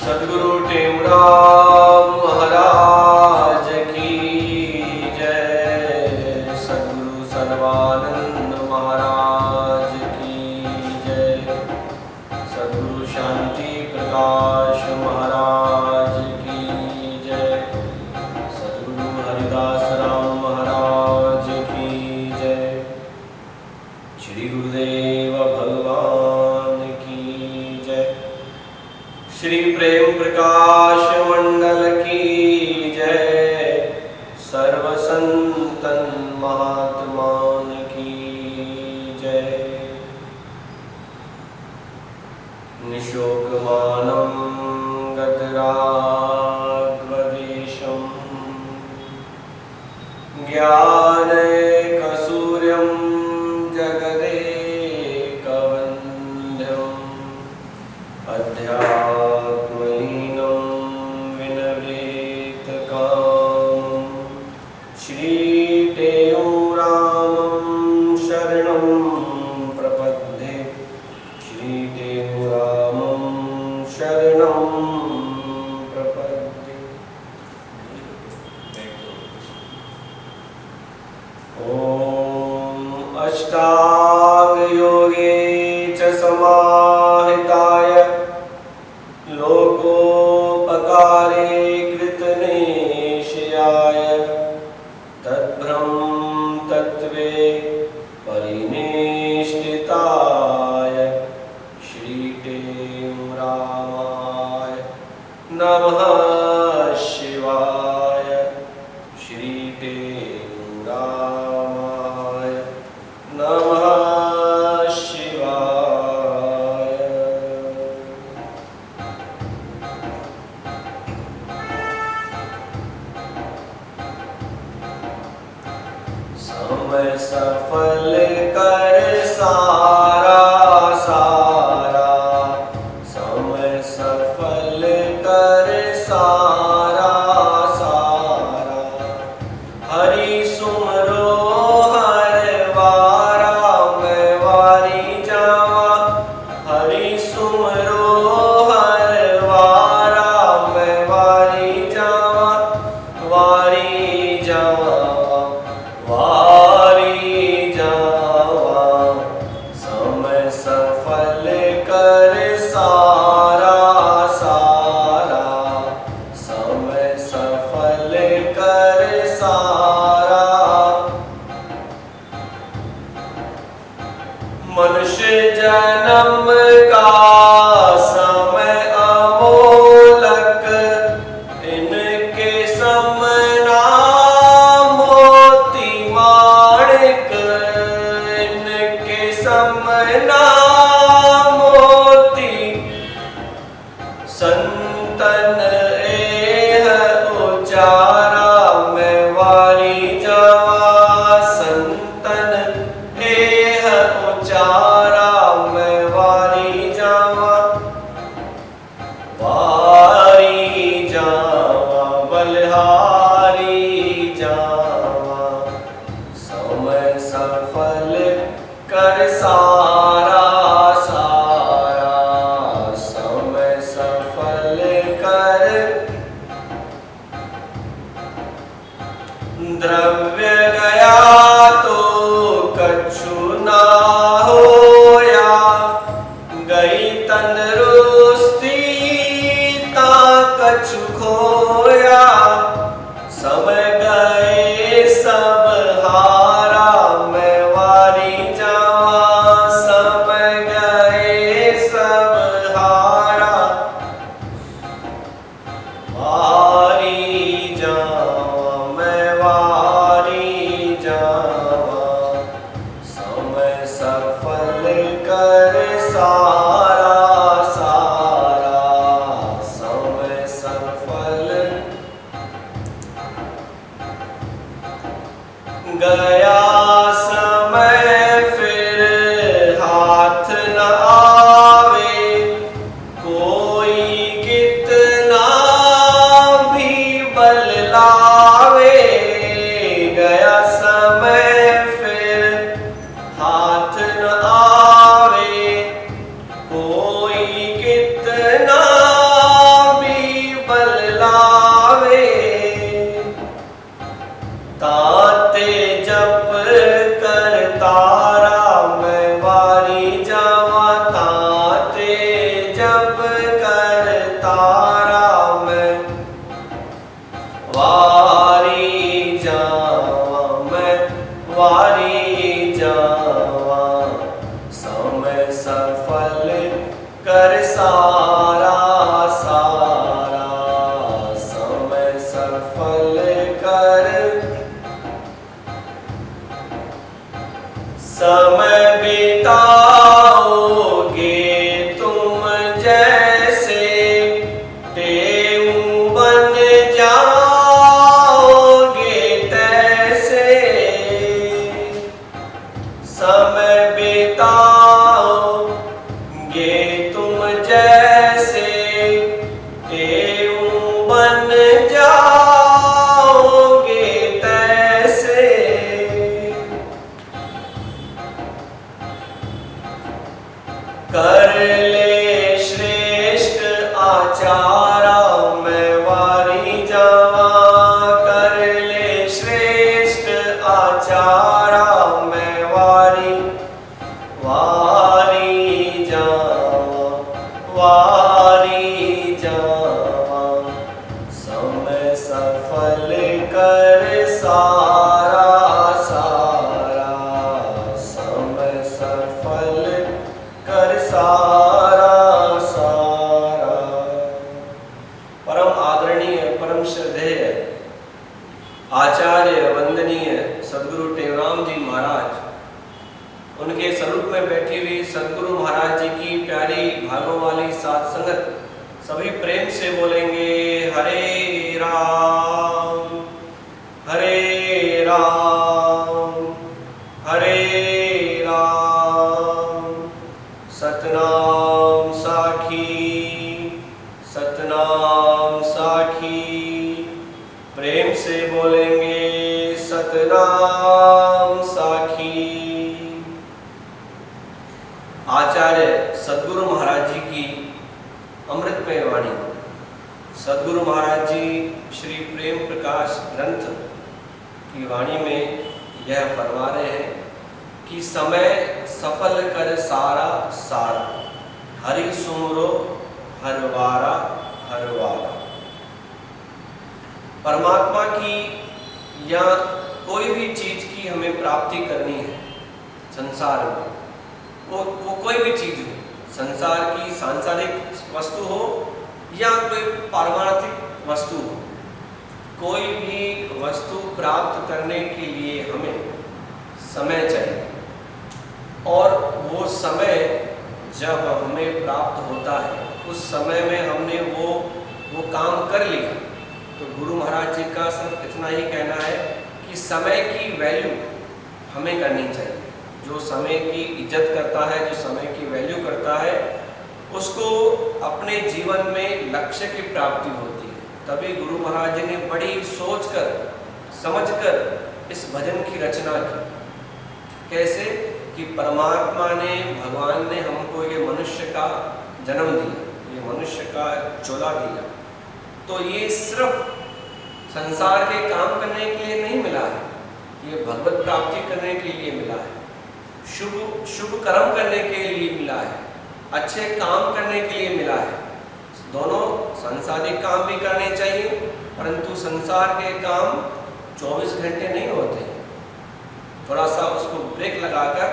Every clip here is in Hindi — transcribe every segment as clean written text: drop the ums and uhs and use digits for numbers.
सद्गुरु टेमराव महाराज की जय। सद्गुरु सर्वानंद महाराज की जय। सद्गुरु शांति प्रकाश महाराज की जय। सद्गुरु हरिदास राम महाराज की जय। श्री गुरुदेव भगवान की जय। श्री प्रेम प्रकाश मंडल की जय। सर्व संतन महात्मान की जय। निशोकमानं गतराग्वदेशं ज्ञानैकसूर्यं जगदेकवन्द्यम् अध्यात्मलीनं विनवेतकामं श्रीटेयोरामं शरणं प्रपद्ये। श्रीटेयोरामं शरणं प्रपद्ये। ॐ अष्टांगयोगे च समाहिताय लोकोपकारे कृतनेशयाय तद्ब्रह्म तत्त्वे परिनिष्ठिताय श्रीटेमरामाय नमः शिवाय। श्रीटेमरामाय नमः शिवाय। समय सफल कर सारा सारा। समय सफल कर सारा सारा। हरि सुमरो हर वारा मैं वारी जावा। हरि सुमरो हर वारा मैं वारी जावा। वारी जावा वारी जावा। समय सफल कर सारा सारा। समय सफल कर सारा। मनुष्य जन्म का समय अमोलक। इनके समना मोती माणिक। इनके समना मोती संतन एह उचारा मैं वारी जावा। संतन एह उचारा मैं वारी जावा। वारी जावा बलिहारी जावा। समय सफल कर सारा सारा। समय सफल कर। द्रव्य गया तो कछु ना होया। गई तंदुरुस्ती ता कछु खोया। समय गए सब हारा मैं वारी जावा। समय गए सब हारा। वारी जावा मैं वारी जावा। समय सफल कर सारा सारा। समय सफल गया समय फिर हाथ न आवे। कोई कितना भी बल लावे। गया समय फिर हाथ न आवे। कोई कितना कर सारा सारा समय सफल कर। समय बिताओगे तुम जैसे टेऊ बन जाओगे तैसे। समय बिताओगे तुम जैसे टेऊ बन जाओगे तैसे। कर ले श्रेष्ठ आचारा मैं वारी जावा। कर ले श्रेष्ठ आचारा मैं वारी जावा वारी जावा। समय सफल कर सारा सारा समय सफल कर सारा सारा। परम आदरणीय परम श्रद्धेय आचार्य वंदनीय सदगुरु टेवराम जी महाराज, उनके स्वरूप में बैठी हुई सदगुरु महाराज जी की प्यारी भागों वाली सात संगत सभी प्रेम से बोलेंगे हरे राम हरे राम हरे राम। सतनाम साखी सतनाम साखी। प्रेम से बोलेंगे सतनाम साखी। आचार्य सदगुरु महाराज जी की अमृतमय वाणी। सदगुरु महाराज जी श्री प्रेम प्रकाश ग्रंथ की वाणी में यह फरमा रहे हैं कि समय सफल कर सारा सारा हरि सुमरो हर वारा हर वारा। परमात्मा की या कोई भी चीज की हमें प्राप्ति करनी है संसार में, वो कोई भी चीज हो, संसार की सांसारिक वस्तु हो या कोई पारमार्थिक वस्तु हो, कोई भी वस्तु प्राप्त करने के लिए हमें समय चाहिए। और वो समय जब हमें प्राप्त होता है उस समय में हमने वो काम कर लिया तो गुरु महाराज जी का सिर्फ इतना ही कहना है कि समय की वैल्यू हमें करनी चाहिए। जो समय की इज्जत करता है, जो समय की वैल्यू करता है, उसको अपने जीवन में लक्ष्य की प्राप्ति होती है। तभी गुरु महाराज जी ने बड़ी सोचकर समझकर इस भजन की रचना की। कैसे कि परमात्मा ने, भगवान ने हमको ये मनुष्य का जन्म दिया, ये मनुष्य का चोला दिया, तो ये सिर्फ संसार के काम करने के लिए नहीं मिला है, ये भगवत प्राप्ति करने के लिए मिला है, शुभ कर्म करने के लिए मिला है, अच्छे काम करने के लिए मिला है। दोनों सांसारिक काम भी करने चाहिए, परंतु संसार के काम 24 घंटे नहीं होते। थोड़ा सा उसको ब्रेक लगाकर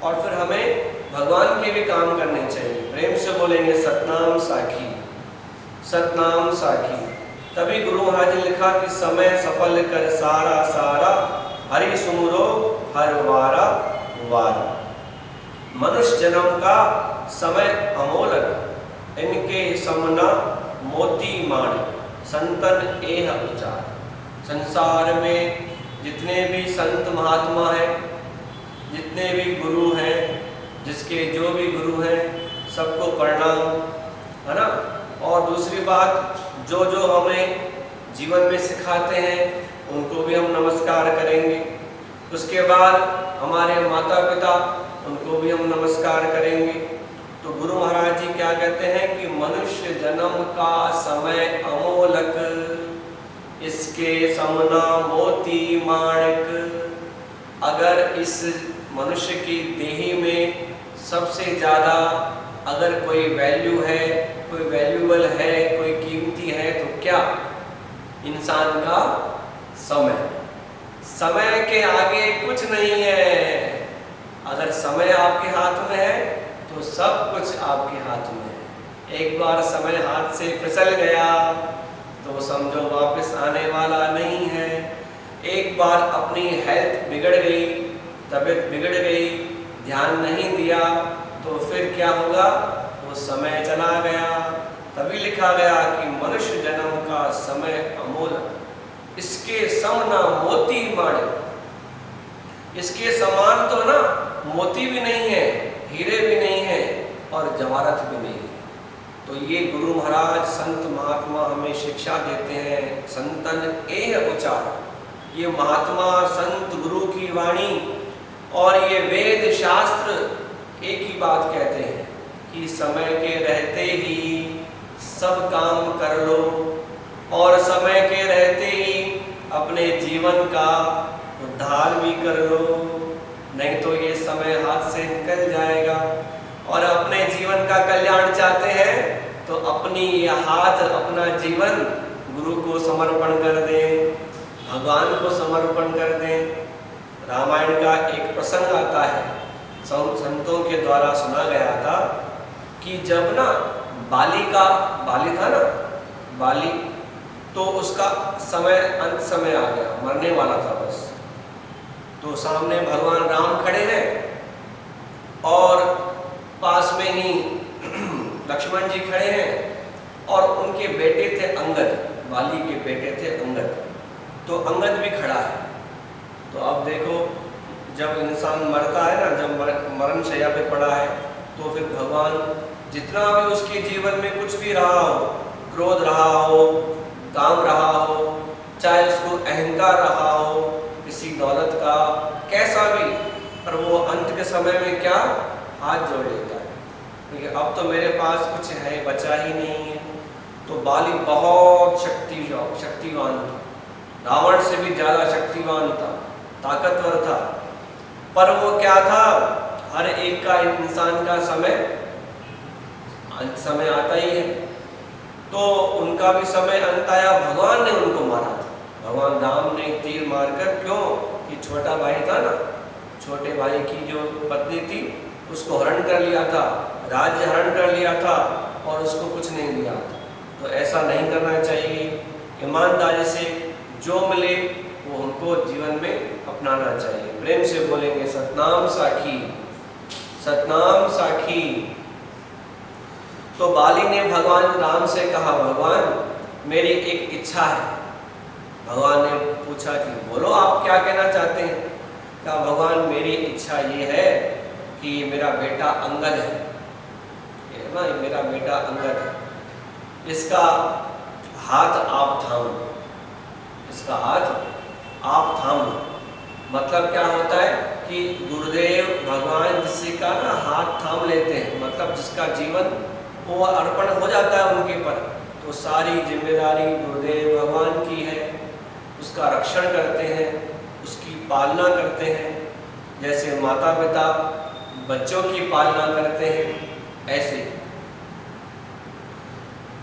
और फिर हमें भगवान के भी काम करने चाहिए। प्रेम से बोलेंगे सतनाम साखी सतनाम साखी। तभी गुरु महाराज ने लिखा कि समय सफल कर सारा सारा हरि सुमरो हर वारा वारा। मनुष्य जन्म का समय अमोलक, इनके समना मोती माणिक संतन एह उचार। संसार में जितने भी संत महात्मा हैं, जितने भी गुरु हैं, जिसके जो भी गुरु हैं, सबको प्रणाम, है ना। और दूसरी बात, जो जो हमें जीवन में सिखाते हैं उनको भी हम नमस्कार करेंगे। उसके बाद हमारे माता पिता, उनको भी हम नमस्कार करेंगे। तो गुरु महाराज जी क्या कहते हैं कि मनुष्य जन्म का समय अमोलक, इसके समना मोती माणिक। अगर इस मनुष्य की देही में सबसे ज़्यादा अगर कोई वैल्यू है, कोई वैल्यूबल है, कोई कीमती है, तो क्या? इंसान का समय। समय के आगे कुछ नहीं है। अगर समय आपके हाथ में है तो सब कुछ आपके हाथ में है। एक बार समय हाथ से फिसल गया तो समझो वापस आने वाला नहीं है। एक बार अपनी हेल्थ बिगड़ गई, तबीयत बिगड़ गई, ध्यान नहीं दिया तो फिर क्या होगा, वो समय चला गया। तभी लिखा गया कि मनुष्य जन्म का समय अमूल्य, इसके सम ना मोती माणिक। इसके समान तो ना मोती भी नहीं है, हीरे भी नहीं है और जवाहरत भी नहीं है। तो ये गुरु महाराज संत महात्मा हमें शिक्षा देते हैं, संतन एह उचार। ये महात्मा संत गुरु की वाणी और ये वेद शास्त्र एक ही बात कहते हैं कि समय के रहते ही सब काम कर लो और समय के रहते ही अपने जीवन का उद्धार भी कर लो, नहीं तो ये समय हाथ से निकल जाएगा। और अपने जीवन का कल्याण चाहते हैं तो अपनी ये हाथ, अपना जीवन गुरु को समर्पण कर दें, भगवान को समर्पण कर दें। रामायण का एक प्रसंग आता है, संतों के द्वारा सुना गया था कि जब ना बाली था ना, बाली, तो उसका समय, अंत समय आ गया, मरने वाला था बस। तो सामने भगवान राम खड़े हैं और पास में ही लक्ष्मण जी खड़े हैं और उनके बेटे थे अंगद, बाली के बेटे थे अंगद, तो अंगद भी खड़ा है। तो अब देखो, जब इंसान मरता है ना, जब मरण शैया पे पड़ा है, तो फिर भगवान जितना भी उसके जीवन में कुछ भी रहा हो, क्रोध रहा हो, काम रहा हो, चाहे उसको अहंकार रहा हो किसी दौलत का, कैसा भी, पर वो अंत के समय में क्या हाथ जोड़ लेता है, क्योंकि अब तो मेरे पास कुछ है, बचा ही नहीं है। तो बाली बहुत शक्तिवान था, रावण से भी ज़्यादा शक्तिवान था, ताकतवर था, पर वो क्या था, हर एक का, इंसान का समय अंत समय आता ही है। तो उनका भी समय अंत आया, भगवान ने उनको मारा था। भगवान राम ने तीर मारकर, क्यों कि छोटा भाई था ना, छोटे भाई की जो पत्नी थी उसको हरण कर लिया था, राज्य हरण कर लिया था और उसको कुछ नहीं दिया था। तो ऐसा नहीं करना चाहिए, ईमानदारी से जो मिले वो हमको जीवन में अपनाना चाहिए। प्रेम से बोलेंगे सतनाम साखी, सतनाम साखी। तो बाली ने भगवान राम से कहा, भगवान मेरी एक इच्छा है। भगवान ने पूछा कि बोलो आप क्या कहना चाहते हैं। कहा, भगवान मेरी इच्छा ये है कि मेरा बेटा अंगद है, मेरा बेटा अंगद है, इसका हाथ आप थाम लो, इसका हाथ आप थाम लो। मतलब क्या होता है कि गुरुदेव भगवान किसी का ना हाथ थाम लेते हैं, मतलब जिसका जीवन वो अर्पण हो जाता है उनके पर, तो सारी जिम्मेदारी गुरुदेव भगवान की है, उसका रक्षण करते हैं, उसकी पालना करते हैं, जैसे माता पिता बच्चों की पालना करते हैं, ऐसे ही।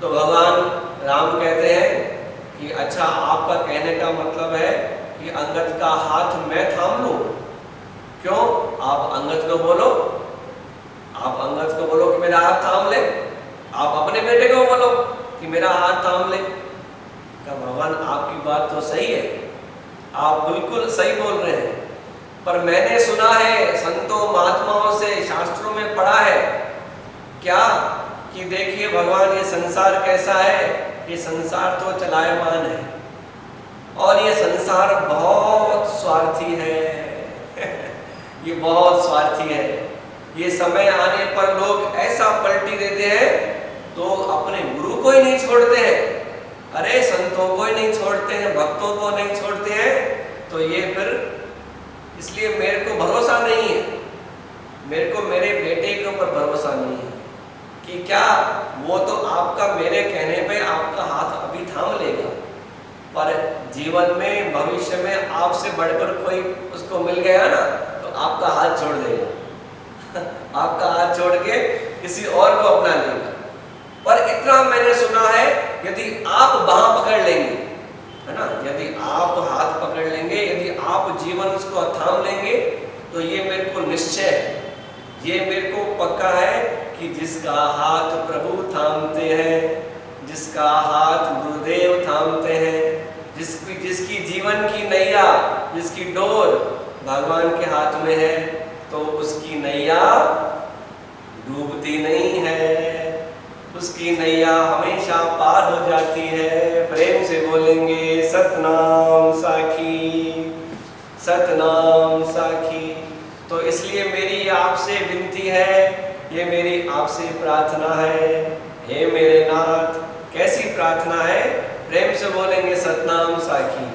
तो भगवान राम कहते हैं कि अच्छा, आपका कहने का मतलब है कि अंगद का हाथ मैं थाम लूं। क्यों? आप अंगद को बोलो, आप अंगद को बोलो कि मेरा हाथ थाम ले, आप अपने बेटे को बोलो कि मेरा हाथ थाम ले। क्या भगवान, आपकी बात तो सही है, आप बिल्कुल सही बोल रहे हैं, पर मैंने सुना है, संतों महात्माओं से, शास्त्रों में पढ़ा है क्या कि देखिए भगवान, ये संसार कैसा है, ये संसार तो चलायमान है और ये संसार बहुत स्वार्थी है ये बहुत स्वार्थी है। ये समय आने पर लोग ऐसा पलटी देते हैं तो अपने गुरु को ही नहीं छोड़ते हैं, अरे संतों को ही नहीं छोड़ते हैं, भक्तों को नहीं छोड़ते हैं। तो ये फिर, इसलिए मेरे को भरोसा नहीं है, मेरे को मेरे बेटे के ऊपर भरोसा नहीं है कि क्या वो तो आपका मेरे कहने पे आपका हाथ अभी थाम लेगा, पर जीवन में, भविष्य में आपसे बढ़कर कोई उसको मिल गया ना तो आपका हाथ छोड़ देगा आपका हाथ छोड़ के किसी और को अपना लेगा। पर इतना मैंने सुना है, यदि आप बांह पकड़ लेंगे, है ना, यदि आप हाथ पकड़ लेंगे, यदि आप जीवन उसको थाम लेंगे, तो ये मेरे को निश्चय है, ये मेरे को पक्का है कि जिसका हाथ प्रभु थाम भगवान के हाथ में है तो उसकी नैया डूबती नहीं है, उसकी नैया हमेशा पार हो जाती है। प्रेम से बोलेंगे सतनाम साखी, सतनाम साखी। तो इसलिए मेरी आपसे विनती है, ये मेरी आपसे प्रार्थना है, हे मेरे नाथ। कैसी प्रार्थना है? प्रेम से बोलेंगे सतनाम साखी।